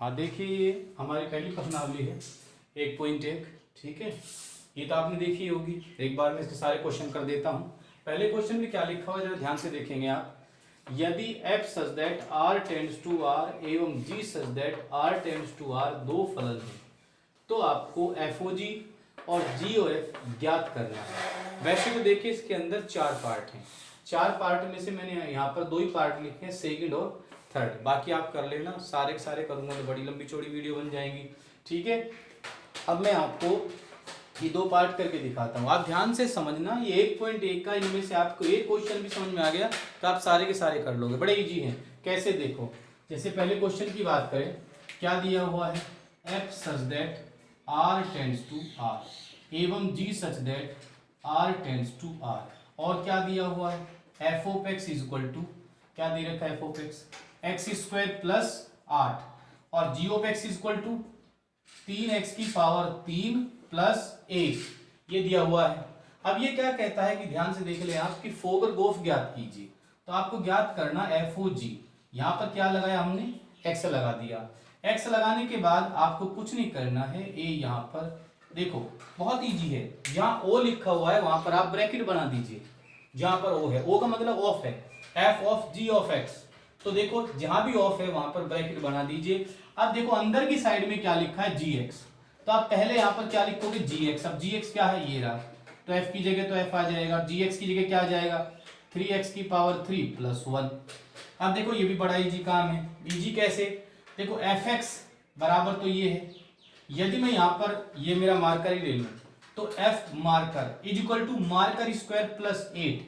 हाँ देखिए, ये हमारी पहली प्रश्नावली है 1.1। ठीक है, ये तो आपने देखी होगी। एक बार मैं इसके सारे क्वेश्चन कर देता हूँ। पहले क्वेश्चन में क्या लिखा हुआ है जरा ध्यान से देखेंगे आप। यदि f such that r tends to r एवं g such that r tends to r दो फलन हैं तो आपको FOG और GOF ज्ञात करना है। वैसे तो देखिए इसके अंदर 4 पार्ट हैं। 4 पार्ट में से मैंने यहाँ पर 2 ही पार्ट लिखे हैं, सेकंड और थर्ड। बाकी आप कर लेना, सारे के सारे करूँगा तो बड़ी लंबी चौड़ी वीडियो बन जाएंगी। ठीक है, अब मैं आपको ये 2 पार्ट करके दिखाता हूँ। आप ध्यान से समझना, ये 1.1 का इनमें से आपको एक क्वेश्चन भी समझ में आ गया तो आप सारे के सारे कर लोगे। बड़े इजी हैं। कैसे देखो, जैसे पहले क्वेश्चन की बात करें, क्या दिया हुआ है, f such that r tends to r एवं g such that r tends to r, और क्या दिया हुआ है, f of x is equal to, क्या दे रखा है, f of x square plus 8 और g of x is equal to 3x की पावर 3 प्लस 1, ये दिया हुआ है। अब ये क्या कहता है कि ध्यान से देख ले आप कि फोगरगोफ ज्ञात कीजिए। तो आपको ज्ञात करना FOG। यहाँ पर क्या लगाया हमने, x लगा दिया। x लगाने के बाद आपको कुछ नहीं करना है, a यहाँ पर देखो बहुत इजी है, जहाँ O लिखा हुआ है वहां पर आप ब्रैकेट बना दीजिए। जहां पर O है, O का मतलब ऑफ है, f of g of x। तो देखो जहां भी ऑफ है वहां पर ब्रैकेट बना दीजिए। अब देखो अंदर की साइड में क्या लिखा है, gx। तो आप पहले यहाँ पर क्या लिखोगे, gx। अब gx क्या है, ये रहा, तो f की जगह तो f आ जाएगा, gx की जगह क्या आ जाएगा, 3x की पावर 3 प्लस 1। अब देखो ये भी बड़ा इजी काम है। इजी कैसे, देखो fx बराबर तो ये है, यदि मैं यहाँ पर ये मेरा मार्कर ही ले लूँ तो f marker is equal to marker square plus 8।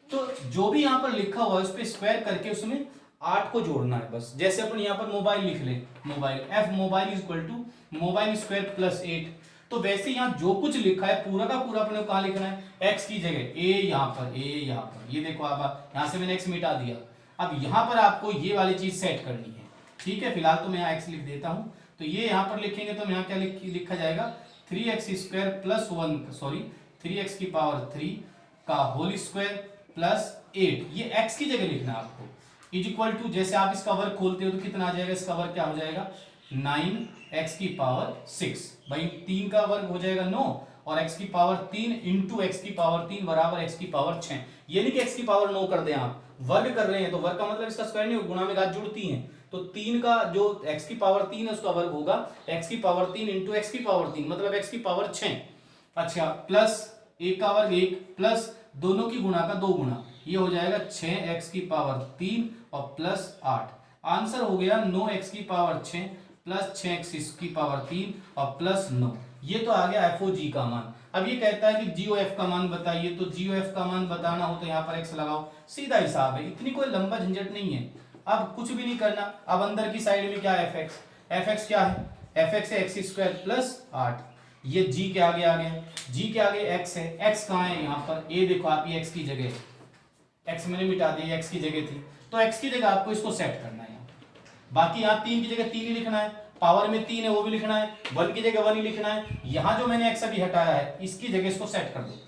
तो जो भी यहाँ पर लिखा हुआ है उस पर स्क्वायर करके उसमें 8 को जोड़ना है बस। जैसे अपन यहाँ पर मोबाइल लिख ले, mobile, f mobile is equal to mobile square plus 8। तो वैसे यहाँ जो कुछ लिखा है पूरा का पूरा अपने कहाँ लिखना है, x की जगह a यहाँ पर, a यहाँ पर, ये देखो आप यहाँ से मैंने x मिटा दिया। अब यहाँ पर आपको ये वाली चीज सेट करनी है। ठीक है, फिलहाल तो मैं यहाँ x लिख देता हूँ। तो ये यहाँ पर लिखेंगे तो यहाँ क्या लिखा जाएगा, 3x square plus 1, sorry 3x की पावर 3 का होल स्क्वायर प्लस 8, ये x की जगह लिखना है आपको, इज इक्वल टू, जैसे आप इसका वर्ग खोलते हो तो कितना आ जाएगा, इसका वर्ग क्या हो जाएगा, 9x की पावर 6। भाई 3 का वर्ग हो जाएगा 9 और x की पावर 3 इंटू एक्स की पावर 3 बराबर x की पावर 6। ये नहीं कि x की पावर 9 कर दें, आप वर्ग कर रहे हैं तो वर्ग का मतलब इसका स्क्वायर नहीं, गुणा में घात जुड़ती हैं। तो 3 का जो x की पावर 3 है उसका वर्ग होगा x की पावर 3 इंटू एक्स की पावर 3 मतलब x की पावर 6। अच्छा, प्लस 1 का वर्ग 1 प्लस दोनों की गुणा का 2 गुणा, ये हो जाएगा 6x की पावर 3 और प्लस 8। आंसर हो गया 9x की पावर 6 प्लस 6x की पावर 3 और प्लस 9। ये तो आ गया FOG का मान। अब ये कहता है कि GOF का मान बताइए, तो GOF का मान बताना हो तो यहाँ पर x लगाओ, सीधा हिसाब है, इतनी कोई लंबा झंझट नहीं है। अब कुछ भी नहीं करना। अब अंदर की साइड में क्या है, fx क्या है, fx है x स्क्वायर प्लस 8, ये g के आगे आ गया, g के आगे x है, x कहाँ है यहाँ पर, a देखो आप, ये x की जगह, x मैंने मिटा दिया, x की जगह थी, तो x की जगह आपको इसको सेट करना है। बाकी यहाँ 3 की जगह 3 ही लिखना है, पावर में 3 है वो भी लिखना है, 1 की जगह 1 ही लिखना है। यहाँ जो मैंने x अभी हटाया है इसकी जगह इसको सेट कर दो।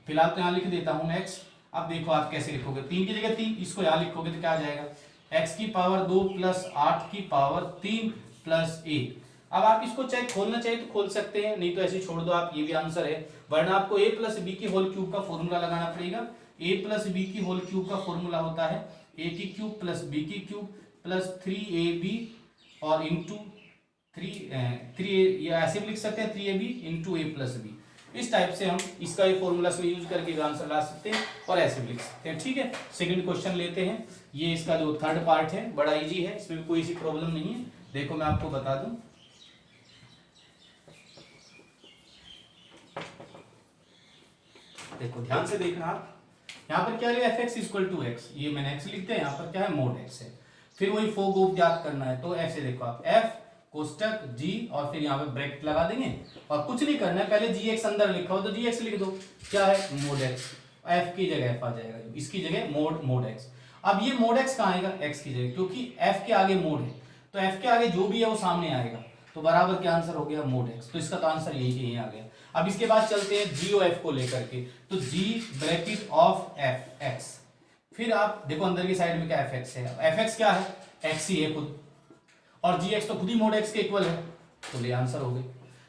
फिलहाल तो यहाँ लिख देता हूँ मैं x। अब देखो आप कैसे लिखोगे, 3 की जगह 3, इसको यहाँ लिखोगे तो क्या आ जाएगा, x की पावर 2 प्लस 8 की पावर 3 प्लस 1। अब आप इसको चाहे खोलना चाहिए तो खोल सकते हैं, नहीं तो ऐसे छोड़ दो आप, ये भी आंसर है। वरना आपको a प्लस बी की होल क्यूब का फॉर्मूला लगाना पड़ेगा। a प्लस बी की होल क्यूब का फॉर्मूला होता है a की क्यूब प्लस b की क्यूब प्लस 3ab और इंटू 3 ये ऐसे भी लिख सकते हैं 3ab into a plus B. इस टाइप से हम इसका ये फॉर्मूला से यूज करके आंसर ला सकते हैं और ऐसे भी लिख सकते हैं। ठीक है, सेकंड क्वेश्चन लेते हैं। ये इसका जो थर्ड पार्ट है बड़ा इजी है, इसमें कोई सी प्रॉब्लम नहीं है। देखो मैं आपको बता दूं, देखो ध्यान से देखना आप, यहाँ पर क्या है, fx इक्वल टू x, ये मैंने x लिखते हैं, यहाँ पर क्या है, मोड x है। फिर वही फोगोफ ज्ञात करना है, तो ऐसे देखो आप, f कोष्टक g और फिर यहाँ पे ब्रैकेट लगा देंगे और कुछ नहीं करना है। पहले gx अंदर लिखा हो तो gx लिख दो, क्या है, मोड x, f की जगह f आ जाएगा, इसकी जगह मोड x। अब ये मोड x कहाँ आएगा, x की जगह, क्योंकि f के आगे मोड है तो f के आगे जो भी है वो सामने आएगा, तो बराबर क्या आंसर हो गया, मोड x। तो इसका तो आंसर यही आ गया। अब इसके बाद चलते हैं GOF को लेकर के, तो g ब्रैकेट ऑफ fx, फिर आप देखो अंदर की साइड में क्या fx है, fx क्या है, x ही है खुद, और जी एक्स तो खुद ही मोड एक्स के इक्वल है, तो ये आंसर हो गई।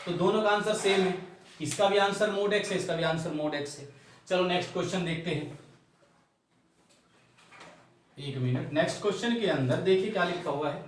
तो दोनों का आंसर सेम है, इसका भी आंसर मोड एक्स है, इसका भी आंसर मोड एक्स है। चलो नेक्स्ट क्वेश्चन देखते हैं, एक मिनट। नेक्स्ट क्वेश्चन के अंदर देखिए क्या लिखा हुआ है,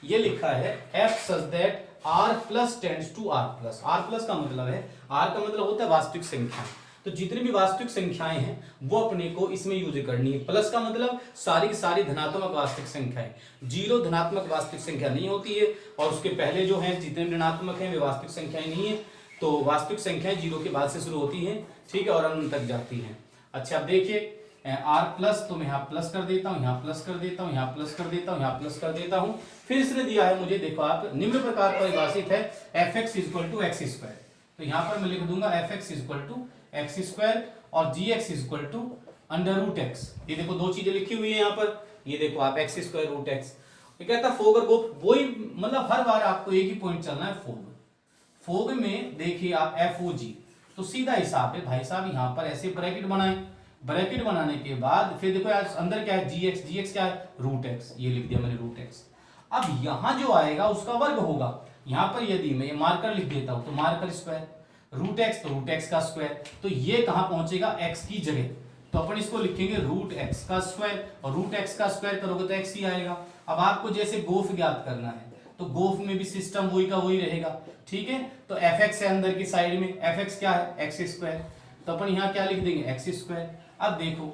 ये लिखा है f such that r plus tends to r plus। r plus का मतलब है, r का मतलब होता है वास्तविक संख्या, तो जितनी भी वास्तविक संख्याएं हैं वो अपने को इसमें यूज करनी है। प्लस का मतलब सारी की सारी धनात्मक वास्तविक संख्याएं, जीरो धनात्मक वास्तविक संख्या नहीं होती है, और उसके पहले जो है जितने भी ऋणात्मक हैं वे वास्तविक संख्याएं नहीं है। तो वास्तविक संख्याएं जीरो के बाद से शुरू होती हैं, ठीक है, और अनंत तक जाती हैं। अच्छा अब देखिए आर प्लस, तो मैं यहाँ प्लस कर देता हूँ, यहाँ प्लस कर देता हूँ, यहाँ प्लस कर देता हूँ, यहाँ प्लस कर देता हूँ। फिर इसने दिया है मुझे, देखो आप, निम्न प्रकार परिभाषित है f x equal to x square, तो यहाँ पर मैं लिख दूंगा f x equal to x square और g x equal to under root x. ये देखो दो चीजें लिखी हुई है यहाँ पर, ये देखो आप एक्स स्क्वायर रूट एक्स। ये कहता है फोग और गोफ, वही मतलब हर बार आपको एक ही पॉइंट चलना है, फोग। फोग में देखिए आप एफ ओ जी, तो सीधा हिसाब है भाई साहब, यहाँ पर ऐसे ब्रैकेट बनाए, ब्रैकेट बनाने के बाद फिर देखो यार अंदर क्या है, जी एक्स क्या है, रूट एक्स, ये लिख दिया मैंने रूट एक्स। अब यहां जो आएगा उसका वर्ग होगा, यहां पर यदि मैं ये मार्कर लिख देता हूं तो मार्कर स्क्वायर, रूट एक्स तो रूट एक्स का स्क्वायर, तो ये कहां पहुंचेगा, एक्स की जगह, तो अपन इसको लिखेंगे रूट एक्स का स्क्वायर, और रूट एक्स का स्क्वायर करोगे तो एक्स ही आएगा। अब आपको जैसे गोफ ज्ञात करना है तो गोफ में भी सिस्टम वही का वही रहेगा, ठीक है। तो एफ एक्स है अंदर की साइड में, एफ एक्स क्या है, एक्स स्क्वायर, तो अपन यहाँ क्या लिख देंगे, एक्स स्क्वायर। अब देखो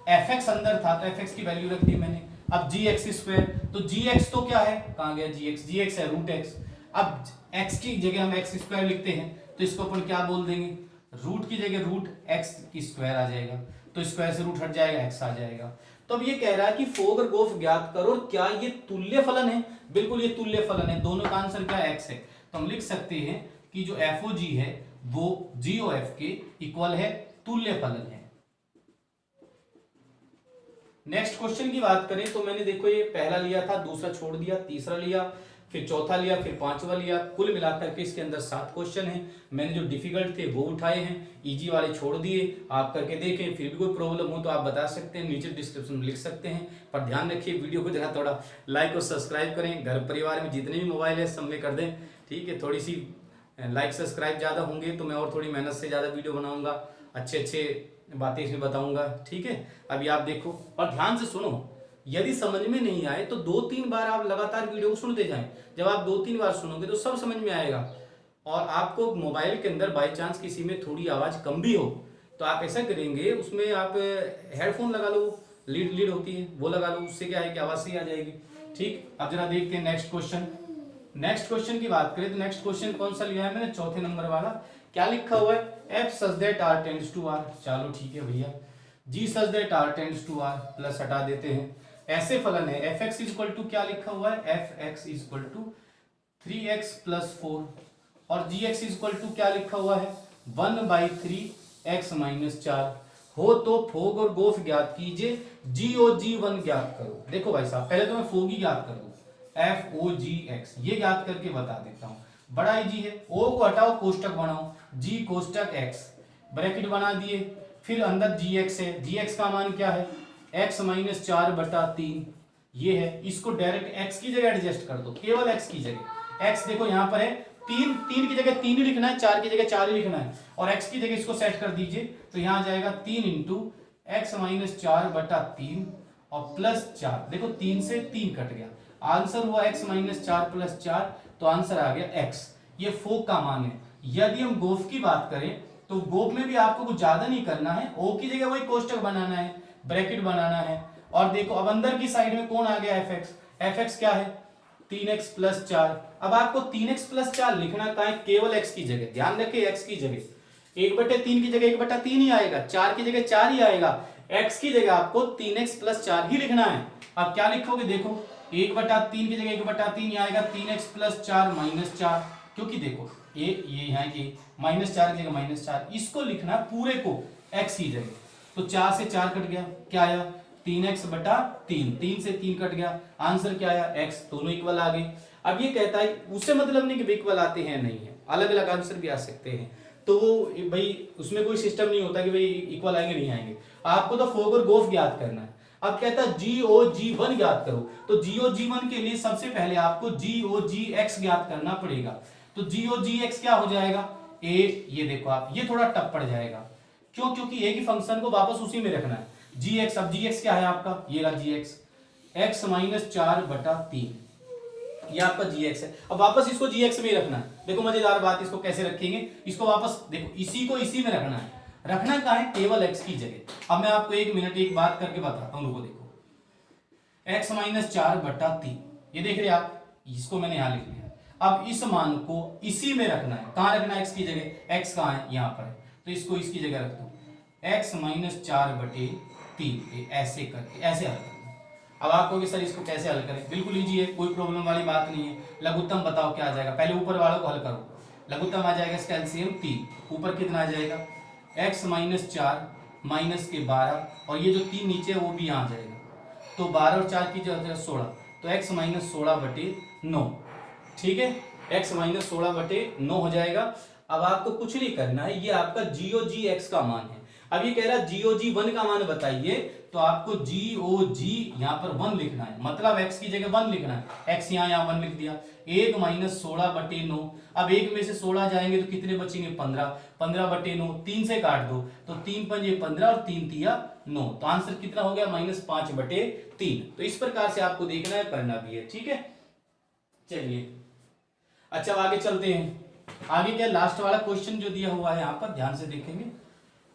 एफ एक्स अंदर था तो एफ एक्स की वैल्यू रख दी मैंने, अब जी एक्स स्क्वायर, तो जी एक्स तो क्या है, कहाँ गया जी एक्स है रूट एक्स। अब एक्स की जगह हम एक्स स्क्वायर लिखते हैं तो इसको अपन क्या बोल देंगे, रूट की जगह रूट एक्स की स्क्वायर आ जाएगा, तो स्क्वायर से रूट हट जाएगा, एक्स आ जाएगा। तो अब ये कह रहा है कि फोग और गोफ ज्ञात करो, क्या ये तुल्य फलन है, बिल्कुल ये तुल्य फलन है, दोनों का आंसर क्या एक्स है। तो हम लिख सकते हैं कि जो एफ ओ जी है वो जी ओ एफ के इक्वल है, तुल्य फलन है। नेक्स्ट क्वेश्चन की बात करें तो मैंने देखो ये पहला लिया था, दूसरा छोड़ दिया, तीसरा लिया, फिर चौथा लिया, फिर पांचवा लिया, कुल मिलाकर के इसके अंदर 7 क्वेश्चन हैं। मैंने जो डिफिकल्ट थे वो उठाए हैं, इजी वाले छोड़ दिए। आप करके देखें, फिर भी कोई प्रॉब्लम हो तो आप बता सकते हैं, नीचे डिस्क्रिप्शन में लिख सकते हैं। पर ध्यान रखिए वीडियो को जरा थोड़ा लाइक और सब्सक्राइब करें, घर परिवार में जितने भी मोबाइल है सब में कर दें, ठीक है। थोड़ी सी लाइक सब्सक्राइब ज़्यादा होंगे तो मैं और थोड़ी मेहनत से ज़्यादा वीडियो बनाऊँगा, अच्छे बातें इसमें बताऊंगा, ठीक है। अभी आप देखो और ध्यान से सुनो, यदि समझ में नहीं आए तो 2-3 बार आप लगातार वीडियो को सुनते जाएं। जब आप 2-3 बार सुनोगे तो सब समझ में आएगा। और आपको मोबाइल के अंदर बाई चांस किसी में थोड़ी आवाज कम भी हो तो आप ऐसा करेंगे, उसमें आप हेडफोन लगा लो, लीड होती है वो लगा लो, उससे क्या है कि आवाज सही आ जाएगी, ठीक। अब जरा देखते हैं नेक्स्ट क्वेश्चन। नेक्स्ट क्वेश्चन की बात करें तो नेक्स्ट क्वेश्चन कौन सा लिया है मैंने, चौथे नंबर वाला। क्या लिखा हुआ है, f such that r tends to r, चलो ठीक है भैया, g such that r tends to r, plus हटा देते हैं। ऐसे फलन है एफ एक्स इक्वल टू, क्या लिखा हुआ है, f x equal to 3x + 4, और जी एक्स इक्वल टू क्या लिखा हुआ है, 1/3x - 4 हो तो फोग और गोफ ज्ञात कीजिए, जी ओ जी 1 ज्ञात करो। देखो भाई साहब पहले तो मैं फोग ही ज्ञात कर दूं, एफ ओ जी एक्स, ये ज्ञात करके बता देता हूं, बड़ा इजी है। ओ को हटाओ, कोष्टक बनाओ, जी कोष्टक एक्स, ब्रैकेट बना दिए, फिर अंदर जी एक्स है, जी एक्स का मान क्या है, x - 4/3, ये है। इसको डायरेक्ट x की जगह एडजस्ट कर दो, केवल x की जगह। x देखो यहाँ पर है 3 की जगह 3 ही लिखना है, 4 की जगह 4 ही लिखना है, और x की जगह इसको सेट कर दीजिए, तो यहाँ जाएगा 3 × x - 4/3 और +4। देखो 3 से 3 कट गया, आंसर हुआ x - 4 + 4, तो आंसर आ गया x। ये फोग का मान है। यदि हम गोफ की बात करें तो गोफ में भी आपको कुछ ज्यादा नहीं करना है, o की जगह वही कोष्टक बनाना है, ब्रैकेट बनाना है। और देखो अब अंदर की साइड में कौन आ गया, एफ एक्स क्या है, 3x + 4। अब आपको 3x + 4 लिखना कहाँ है, केवल x की जगह, ध्यान रखिए x की जगह 1/3 की जगह 1/3 ही आएगा, 4 की जगह 4 ही आएगा, x की जगह आपको 3x + 4 ही लिखना है। अब क्या लिखोगे, देखो 1/3 की जगह 1/3 ही आएगा, 3x + 4 - 4, क्योंकि देखो ये यहाँ की -4 की जगह -4, इसको लिखना पूरे को x की जगह, तो 4 से 4 कट गया, क्या आया 3x/3, 3 से 3 कट गया, आंसर क्या आया x, दोनों इक्वल आ गए। अब ये कहता है उससे मतलब नहीं कि इक्वल आते हैं, नहीं है, अलग अलग आंसर भी आ सकते हैं, तो वो भाई उसमें कोई सिस्टम नहीं होता कि भाई इक्वल आएंगे नहीं आएंगे, आपको तो फोग और गोफ ज्ञात करना है। अब कहता है GOG1 ज्ञात करो। तो GOG1 के लिए सबसे पहले आपको GOGX ज्ञात करना पड़ेगा। तो GOGX क्या हो जाएगा, ये देखो आप, ये थोड़ा टफ पड़ जाएगा। क्यों? क्योंकि एक ही फंक्शन को वापस उसी में रखना है। GX, अब GX क्या है आपका, ये रहा GX, x - 4/3, ये आपका GX है। अब वापस इसको GX में ही रखना है। देखो मजेदार बात, इसको कैसे रखेंगे, इसको वापस देखो, इसी को इसी में रखना है। रखना कहाँ है, केवल x की जगह। अब मैं आपको 1 मिनट एक बात करके बताता हूं, रुको देखो, x - 4/3, ये देख रहे आप, इसको मैंने यहां लिख लिया। अब इस मान को इसी में रखना है। कहां रखना है, x की जगह, x कहां है, यहां पर है, तो इसको इसकी जगह रख दो, x - 4/3, ऐसे करके ऐसे हल करना। अब आप कहोगे सर इसको कैसे हल करें, बिल्कुल इजी है, कोई प्रॉब्लम वाली बात नहीं है। लघुत्तम बताओ क्या आ जाएगा, पहले ऊपर वालों को हल करो। लघुत्तम आ जाएगा इसका एलसीएम 3, ऊपर कितना आ जाएगा, x - 4 माइनस के 12, और ये जो 3 नीचे है वो भी यहाँ आ जाएगा। तो 12 और 4 की जगह 16, तो x - 16/9, ठीक है, x - 16/9 हो जाएगा। अब आपको कुछ नहीं करना है, ये आपका GOGX का मान है। अब ये कह रहा है GOG1 का मान बताइए, तो आपको GOG यहाँ पर 1 लिखना है, मतलब x की जगह 1 लिखना है। x यहाँ 1 लिख दिया, 1 - 16/9। अब 1 में से 16 जाएंगे तो कितने बचेंगे, 15, 15/9, 3 से काट दो, तो 3 × 5 = 15 और 3 × 3 = 9, तो आंसर कितना हो गया, -5/3। तो इस प्रकार से आपको देखना है, करना भी है, ठीक है। चलिए अच्छा, अब आगे चलते हैं। आगे क्या, लास्ट वाला क्वेश्चन जो दिया हुआ है यहाँ पर ध्यान से देखेंगे,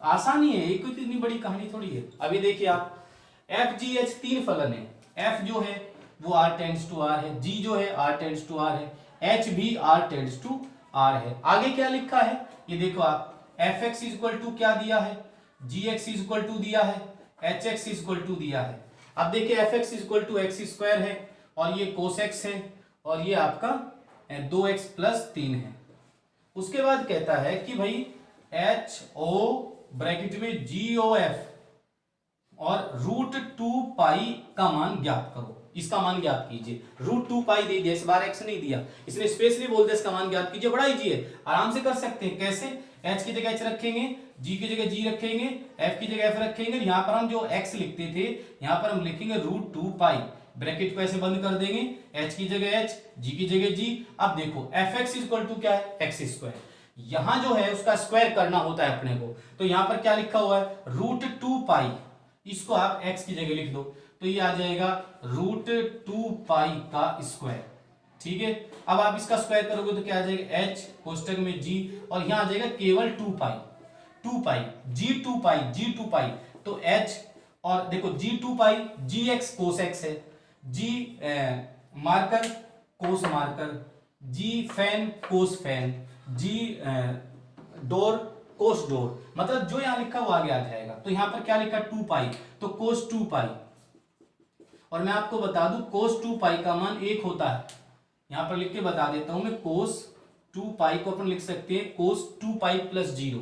आसानी है, एक कोई इतनी बड़ी कहानी थोड़ी है। अभी देखिए आप, FGH 3 फलन है। F जो है वो R टेंड्स टू R है, G जो है R टेंड्स टू R है, H भी R टेंड्स टू R है। आगे क्या लिखा है, ये देखो आप, Fx = क्या दिया है, Gx = दिया है, Hx = दिया है। अब देखिए Fx = x² है, और ये cos x है, और ये आपका 2x + 3 है। उसके बाद कहता है कि भाई HO ब्रैकेट में GOF और √2π का मान ज्ञात करो। इसका मान ज्ञात कीजिए। √2π दे दिया, इस बार x नहीं दिया, इसने स्पेशली बोल दिया इसका मान ज्ञात कीजिए। बड़ा इजी है, आराम से कर सकते हैं। कैसे, h की जगह h रखेंगे, g की जगह g रखेंगे, f की जगह f रखेंगे। यहाँ पर हम जो x लिखते थे, यहाँ पर हम लिखेंगे √2π, ब्रैकेट को ऐसे बंद कर देंगे, h की जगह h, g की जगह g। अब देखो fx = क्या है, x²। यहां जो है उसका स्क्वायर करना होता है अपने को, तो यहां पर क्या लिखा हुआ है, √2π, इसको आप x की जगह लिख दो, तो ये आ जाएगा √2π का स्क्वायर, ठीक है। अब आप इसका स्क्वायर करोगे तो क्या आ जाएगा, h कोष्टक में g, और यहां आ जाएगा केवल 2π, g2π, तो h, और देखो g2π, gx cos x है, g मार्कर कोस मार्कर, g फैन कोस फैन, जी डोर कोस डोर, मतलब जो यहां लिखा वो आगे आ जाएगा। तो यहां पर क्या लिखा, 2π, तो cos 2π, और मैं आपको बता दूं cos 2π का मान 1 होता है। यहां पर लिख के बता देता हूं मैं, cos 2π को अपन लिख सकते हैं cos 2π + 0,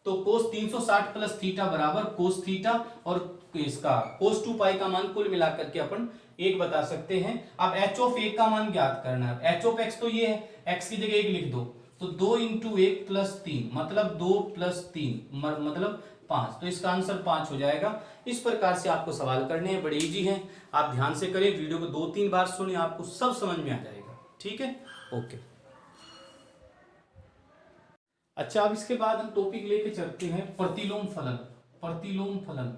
तो cos 360 + थीटा बराबर cos थीटा, और इसका cos 2π का मान कुल मिलाकर के अपन 1 बता सकते हैं। अब h(1) का मान ज्ञात करना है। h(x) तो ये है, x की जगह 1 लिख दो, तो 2 × 1 + 3, मतलब 2 + 3 मतलब 5, तो इसका आंसर 5 हो जाएगा। इस प्रकार से आपको सवाल करने हैं, बड़े इजी हैं, आप ध्यान से करें, वीडियो को 2-3 बार सुनिए, आपको सब समझ में आ जाएगा, ठीक है, ओके। अच्छा, अब इसके बाद हम टॉपिक लेके चलते हैं प्रतिलोम फलन। प्रतिलोम फलन,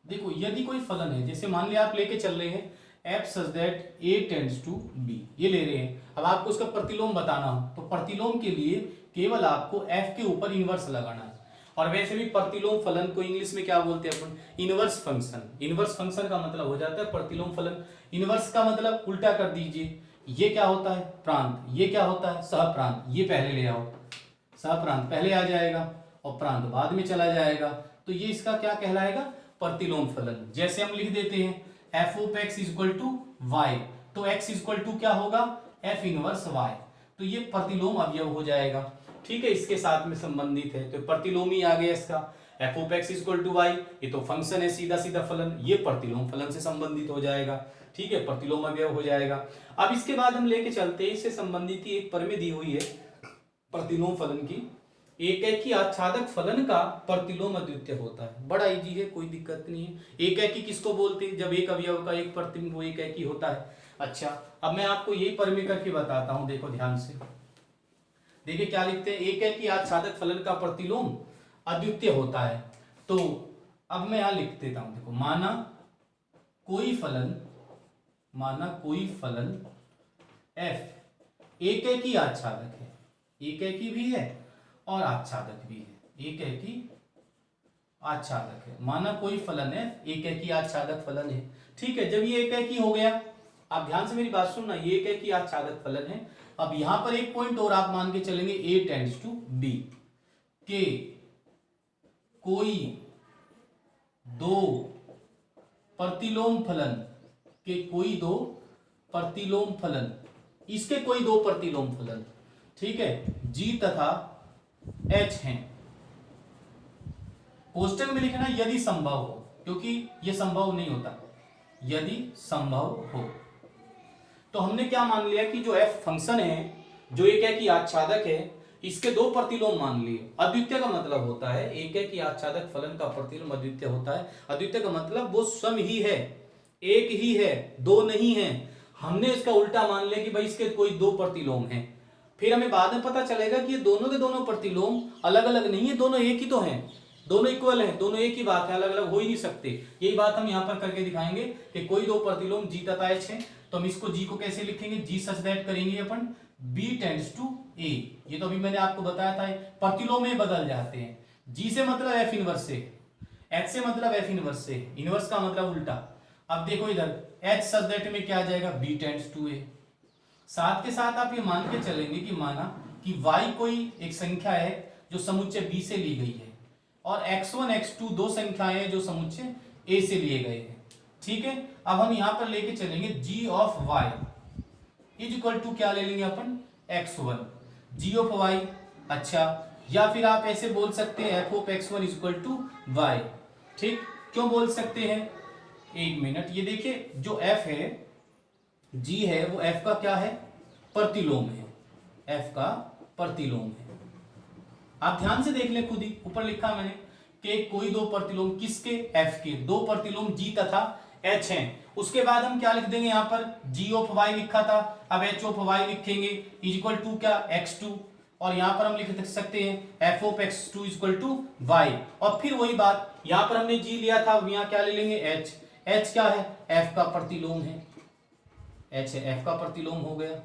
देखो यदि कोई फलन है, जैसे मान लिया आप लेके चल रहे हैं f such that a tends to b, ये ले रहे हैं। अब आपको उसका प्रतिलोम बताना हो, तो प्रतिलोम के लिए केवल आपको f के ऊपर इनवर्स लगाना है। और वैसे भी प्रतिलोम फलन को इंग्लिश में क्या बोलते हैं अपन, इनवर्स फंक्शन। इनवर्स फंक्शन का मतलब हो जाता है प्रतिलोम फलन। इनवर्स का मतलब उल्टा कर दीजिए, ये क्या होता है, प्रांत, ये क्या होता है, सहप्रांत। ये पहले ले आओ, सहप्रांत पहले आ जाएगा और प्रांत बाद में चला जाएगा, तो ये इसका क्या कहलाएगा, प्रतिलोम फलन। जैसे हम लिख देते हैं f(x) = y, तो x = क्या होगा, f इनवर्स y, तो ये प्रतिलोम अवयव हो जाएगा, ठीक है, इसके साथ में संबंधित है, तो प्रतिलोम ही आ गया इसका। f(x) = y, ये तो फंक्शन है, सीधा सीधा फलन, ये प्रतिलोम फलन से संबंधित हो जाएगा, ठीक है, प्रतिलोम अवयव हो जाएगा। अब इसके बाद हम लेके चलते हैं, इससे संबंधित ही एक प्रमेय दी हुई है प्रतिलोम फलन की, एकैकी आच्छादक फलन का प्रतिलोम अद्वितीय होता है। बड़ा इजी है, कोई दिक्कत नहीं है। एकैकी किसको बोलते हैं? जब एक अवयव का एक प्रतिबिंब वो एकैकी होता है। अच्छा, अब मैं आपको यही परिमेय करके बताता हूं, देखो ध्यान से। देखिए क्या लिखते हैं, एकैकी आच्छादक फलन का प्रतिलोम अद्वितीय होता है। तो अब मैं यहां लिख देता हूं, देखो माना कोई फलन f एकैकी आच्छादक है, एकैकी भी है और आच्छादक भी है, एकैकी आच्छादक है। माना कोई फलन है एकैकी आच्छादक फलन है, ठीक है। जब ये एकैकी हो गया, आप ध्यान से मेरी बात सुनना, ये एकैकी आच्छादक फलन है। अब यहां पर एक पॉइंट और आप मान के चलेंगे, a टेंड्स टू b के कोई दो प्रतिलोम फलन, इसके कोई दो प्रतिलोम फलन, ठीक है, g तथा h हैं। कोष्टक में लिखना यदि संभव हो, क्योंकि यह संभव नहीं होता, यदि संभव हो। तो हमने क्या मान लिया कि जो f फंक्शन है, जो एकैकी आच्छादक है, इसके दो प्रतिलोम मान लिए। अद्वितीय का मतलब होता है एकैकी आच्छादक फलन का प्रतिलोम अद्वितीय होता है। अद्वितीय का मतलब वो सम ही है, एक ही है, दो नहीं है। हमने इसका उल्टा मान लिया कि भाई इसके कोई दो प्रतिलोम हैं। फिर हमें बाद में पता चलेगा कि ये दोनों के दोनों प्रतिलोम अलग अलग नहीं है, दोनों एक ही तो हैं, दोनों इक्वल हैं, दोनों एक ही बात है, अलग अलग हो ही नहीं सकते। यही बात हम यहाँ पर करके दिखाएंगे कि कोई दो प्रतिलोम g तथा h है। तो हम इसको g को कैसे लिखेंगे, g सच दैट करेंगे अपन b टेंड्स टू a। ये तो अभी मैंने आपको बताया था, प्रतिलोम में बदल जाते हैं। g से मतलब f इनवर्स से, h से मतलब f इनवर्स से, इनवर्स का मतलब उल्टा। अब देखो इधर h सच दैट में क्या आ जाएगा, b टेंड्स टू a। साथ के साथ आप ये मान के चलेंगे कि माना कि y कोई एक संख्या है जो समुच्चय b से ली गई है, और x1 x2 दो संख्याएं हैं जो समुच्चय a से लिए गए हैं, ठीक है। अब हम यहां पर लेके चलेंगे g of y is equal to क्या ले लेंगे अपन, x1 g ऑफ y। अच्छा, या फिर आप ऐसे बोल सकते हैं f of x1 is equal to y, ठीक। क्यों बोल सकते हैं, एक मिनट, ये देखिए जो f है, g है, वो f का क्या है, प्रतिलोम है, f का प्रतिलोम है। आप ध्यान से देख लें, खुद ही ऊपर लिखा मैंने कि कोई दो प्रतिलोम, किसके, f के, दो प्रतिलोम g तथा h हैं। उसके बाद हम क्या लिख देंगे, यहां पर g ऑफ y लिखा था, अब h ऑफ y लिखेंगे इज इक्वल टू क्या, x2, और यहां पर हम लिख सकते हैं f of x2 is equal to y। और फिर वही बात, यहां पर हमने g लिया था, यहां क्या ले लेंगे, h क्या है, f का प्रतिलोम है, h है, f का प्रतिलोम हो गया।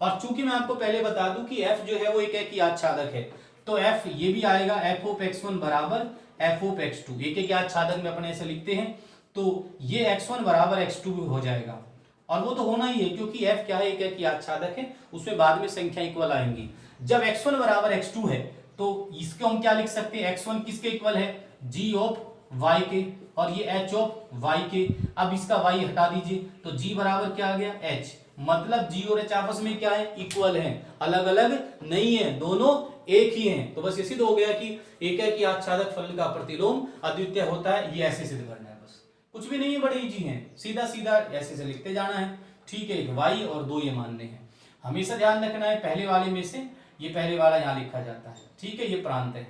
और चूंकि मैं आपको पहले बता दूं कि f जो है वो एकैकी आच्छादक है, तो f ये भी आएगा f ऑफ x1 बराबर f ऑफ x2। एकैकी आच्छादक में अपन ऐसे लिखते हैं, तो ये x1 बराबर x2 भी हो जाएगा। और वो तो होना ही है, क्योंकि f क्या है, एकैकी आच्छादक है, उसमें बाद में संख्या इक्वल आएंगी। जब x1 बराबर x2 है, तो इसको हम क्या लिख सकते हैं, x1 किसके इक्वल है, g ऑफ y के, और ये h ऑफ y के। अब इसका y हटा दीजिए, तो g बराबर क्या आ गया, h। मतलब g और h आपस में क्या है, इक्वल हैं, अलग अलग नहीं है, दोनों एक ही हैं। तो बस ये सिद्ध हो गया कि एकैकी आच्छादक फलन का प्रतिलोम अद्वितीय होता है। ये ऐसे सिद्ध करना है, बस कुछ भी नहीं है, बड़े इजी है, सीधा सीधा ऐसे से लिखते जाना है, ठीक है। एक y और दो ये मानने हैं। हमेशा ध्यान रखना है, पहले वाले में से ये पहले वाला यहाँ लिखा जाता है, ठीक है। ये प्रांत है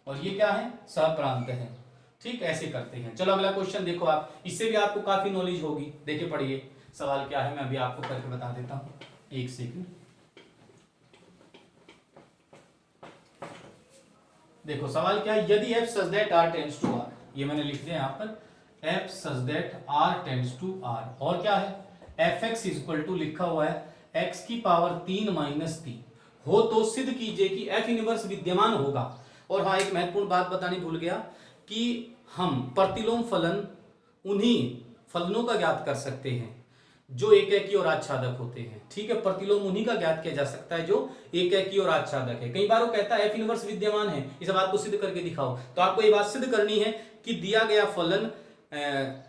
और ये क्या है, सहप्रांत है, ठीक। ऐसे करते हैं। चलो अगला क्वेश्चन देखो आप, इससे भी आपको काफी नॉलेज होगी। देखिए पढ़िए सवाल क्या है, मैं अभी आपको करके बता देता हूं, एक सेकंड। देखो सवाल क्या है, यदि f such that r tends to r, ये मैंने लिख दिया यहाँ पर, f such that r tends to r, और क्या है, fx इज इक्वल टू लिखा हुआ है x की पावर 3 माइनस 3 हो, तो सिद्ध कीजिए कि f इनवर्स विद्यमान होगा। और हाँ, एक महत्वपूर्ण बात बतानी भूल गया कि हम प्रतिलोम फलन उन्हीं फलनों का ज्ञात कर सकते हैं जो एकैकी और आच्छादक होते हैं, ठीक है। प्रतिलोम उन्हीं का ज्ञात किया जा सकता है जो एकैकी और आच्छादक है। कई बार वो कहता है f इनवर्स विद्यमान है, इस बात को सिद्ध करके दिखाओ। तो आपको ये बात सिद्ध करनी है कि दिया गया फलन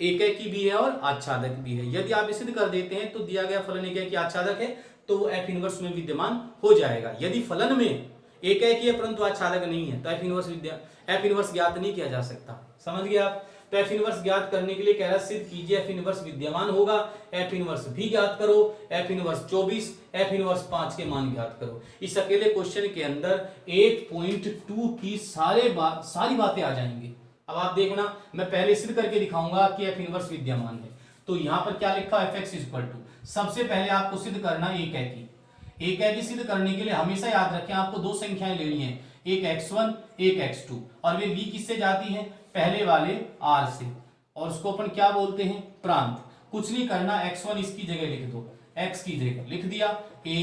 एकैकी भी है और आच्छादक भी है। यदि आप सिद्ध कर देते हैं तो दिया गया फलन एकैकी आच्छादक है, तो वो f इनवर्स में विद्यमान हो जाएगा। यदि फलन में एकैकी है परंतु आच्छादक नहीं है, तो f इनवर्स ज्ञात नहीं किया जा सकता। समझ गए आप। तो एफ इनवर्स ज्ञात करने के लिए कह रहा है सिद्ध कीजिए एफ इनवर्स विद्यमान होगा। एफ इनवर्स भी ज्ञात करो, एफ इनवर्स 24, एफ इनवर्स 5 के मान ज्ञात करो। इस अकेले क्वेश्चन के अंदर 8.2 की सारी बातें आ जाएंगी। अब आप देखना, मैं पहले सिद्ध करके दिखाऊंगा कि एफ इनवर्स विद्यमान है। तो यहां पर क्या लिखा, एफ एक्स इक्वल टू, सबसे पहले आपको सिद्ध करना एक है कि सिद्ध करने के लिए हमेशा याद रखें आपको दो संख्याएं लेनी है, एक x1 एक x2, और वे ली किससे जाती है, पहले वाले r से, और उसको अपन क्या बोलते हैं, प्रांत। कुछ नहीं करना, x1 इसकी जगह लिख दो, x की जगह लिख दिया a,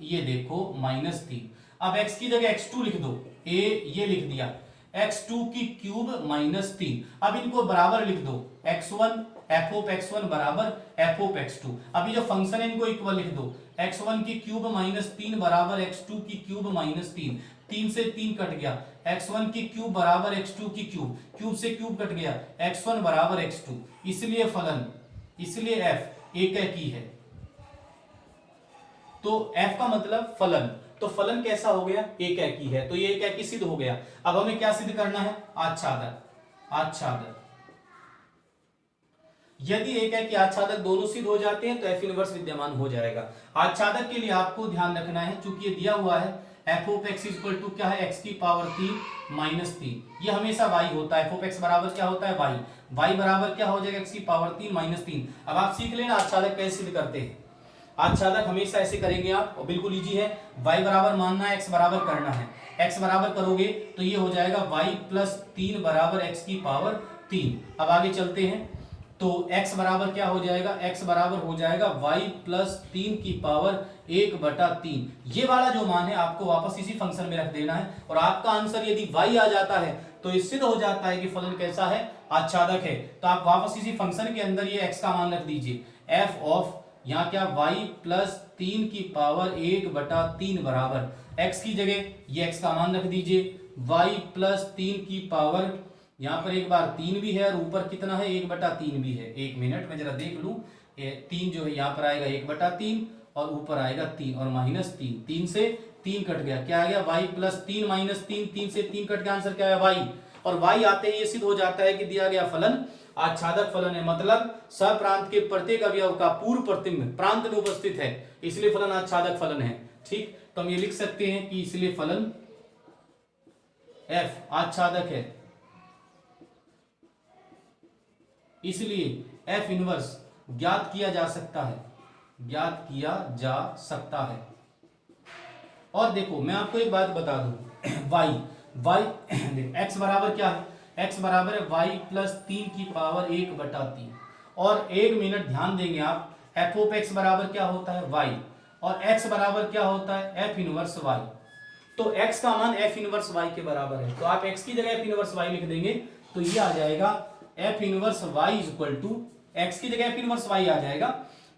ये देखो -3। अब x की जगह x2 लिख दो, a ये लिख दिया, x2 की क्यूब -3। अब इनको बराबर लिख दो, x1 f ऑफ x1 बराबर f ऑफ x2। अभी जो फंक्शन है इनको इक्वल लिख दो, x1 की क्यूब -3 बराबर x2 की क्यूब -3, 3 से 3 कट गया, x1 की क्यूब बराबर x2 की क्यूब से क्यूब कट गया, x1 बराबर x2। इसलिए फलन, इसलिए f एकैकी है। तो f का मतलब फलन, तो फलन कैसा हो गया, एकैकी है, तो ये एकैकी सिद्ध हो गया। अब हमें क्या सिद्ध करना है, आच्छादक। यदि एकैकी आच्छादक दोनों सिद्ध हो जाते हैं तो एफ इनवर्स विद्यमान हो जाएगा। आच्छादक के लिए आपको ध्यान रखना है, चूंकि ये दिया हुआ है F of X equal to क्या है, एक्स की पावर 3 -3, ये हमेशा y होता है। एफ ऑफ एक्स बराबर क्या होता है, y बराबर क्या हो जाएगा, एक्स की पावर 3 -3। अब आप सीख लेना आच्छादक कैसे सिद्ध करते हैं। आच्छादक हमेशा ऐसे करेंगे आप, और बिल्कुल इजी है, y बराबर मानना है, x बराबर करना है। x बराबर करोगे तो ये हो जाएगा y + 3 बराबर एक्स की पावर 3। अब आगे चलते हैं, तो x बराबर क्या हो जाएगा, x बराबर हो जाएगा y + 3 की पावर 1/3। ये वाला जो मान है आपको वापस इसी फंक्शन में रख देना है, और आपका आंसर यदि y आ जाता है तो ये सिद्ध हो जाता है कि फलन कैसा है, आच्छादक है। तो आप वापस इसी फंक्शन के अंदर ये x का मान रख दीजिए, f ऑफ यहाँ क्या, y + 3 की पावर 1/3 बराबर x की जगह ये x का मान रख दीजिए, y + 3 की पावर, यहाँ पर एक बार 3 भी है और ऊपर कितना है, 1/3 भी है। एक मिनट में जरा देख लूं, 3 जो है यहाँ पर आएगा 1/3 और ऊपर आएगा 3 और -3, 3 से 3 कट गया, क्या आ गया, y + 3 -3, 3 से 3 कट गया, आंसर क्या है, y। और y आते ही ये सिद्ध हो जाता है कि दिया गया फलन आच्छादक फलन है, मतलब सप्रांत के प्रत्येक अवयव का पूर्व प्रतिबिंब प्रांत में उपस्थित है, इसलिए फलन आच्छादक फलन है। ठीक, तो हम ये लिख सकते हैं कि इसलिए फलन f आच्छादक है, इसलिए एफ इनवर्स ज्ञात किया जा सकता है। और देखो मैं आपको एक बात बता दूं, x बराबर क्या है, x बराबर है y + 3 की पावर 1/3। और एक मिनट ध्यान देंगे आप, f ऑफ x बराबर क्या होता है, y, और x बराबर क्या होता है, f इनवर्स y। तो x का मान f इनवर्स y के बराबर है, तो आप x की जगह f इनवर्स y लिख देंगे, तो ये आ जाएगा f inverse y equal to, x की जगह f इनवर्स y आ जाएगा,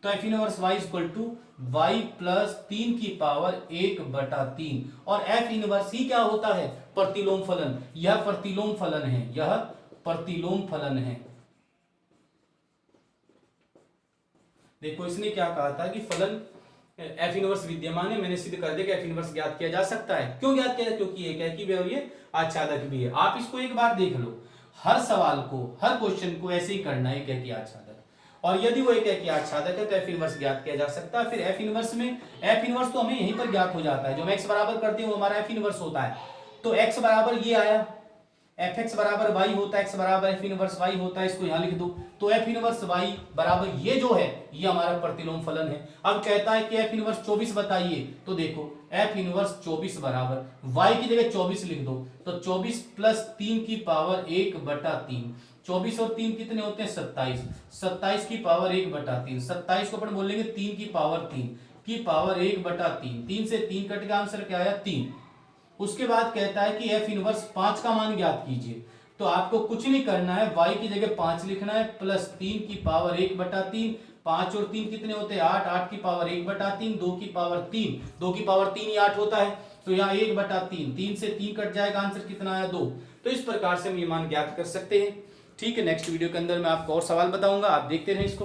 तो f inverse y equal to y + 3 की पावर 1/3। और f इनवर्स ही क्या होता है, प्रतिलोम फलन। यह प्रतिलोम फलन है, देखो इसने क्या कहा था कि फलन एफ इनवर्स विद्यमान है, मैंने सिद्ध कर दिया कि एफ इनवर्स ज्ञात किया जा सकता है। क्यों ज्ञात किया, क्योंकि एकैकी भी है और ये आच्छादक भी है। आप इसको एक बार देख लो, हर सवाल को, हर क्वेश्चन को ऐसे ही करना है, एकैकी आच्छादक, और यदि वो एकैकी आच्छादक है तो एफ इनवर्स ज्ञात किया जा सकता है। फिर एफ इनवर्स में, एफ इनवर्स तो हमें यहीं पर ज्ञात हो जाता है, जो हम एक्स बराबर करते हैं वो हमारा एफ इनवर्स होता है। तो एक्स बराबर ये आया, एफ एक्स बराबर वाई होता है, एक्स बराबर एफ इनवर्स वाई होता है, इसको यहां लिख दो। तो एफ इनवर्स वाई बराबर ये जो है ये हमारा प्रतिलोम फलन है। अब कहता है कि एफ इनवर्स 24 बताइए, तो देखो एफ इनवर्स 24 बराबर वाई की जगह 24 लिख दो, तो 24 + 3 की पावर 1/3। 24 और 3 कितने होते हैं, 27, 27 की पावर 1/3, 27 को अपन बोलेंगे 3 की पावर 3 की पावर 1/3, 3 से 3 कट का आंसर क्या आया, 3। उसके बाद कहता है कि एफ इनवर्स 5 का मान ज्ञात कीजिए, तो आपको कुछ नहीं करना है, y की जगह 5 लिखना है, +3 की पावर 1/3, 5 और 3 कितने होते हैं, 8, 8 की पावर 1/3, 2 की पावर 3, 2 की पावर 3 ही 8 होता है, तो यहाँ 1/3, 3 से 3 कट जाएगा, आंसर कितना आया, 2। तो इस प्रकार से हम ये मान ज्ञात कर सकते हैं। ठीक है, नेक्स्ट वीडियो के अंदर मैं आपको और सवाल बताऊंगा, आप देखते रहें इसको।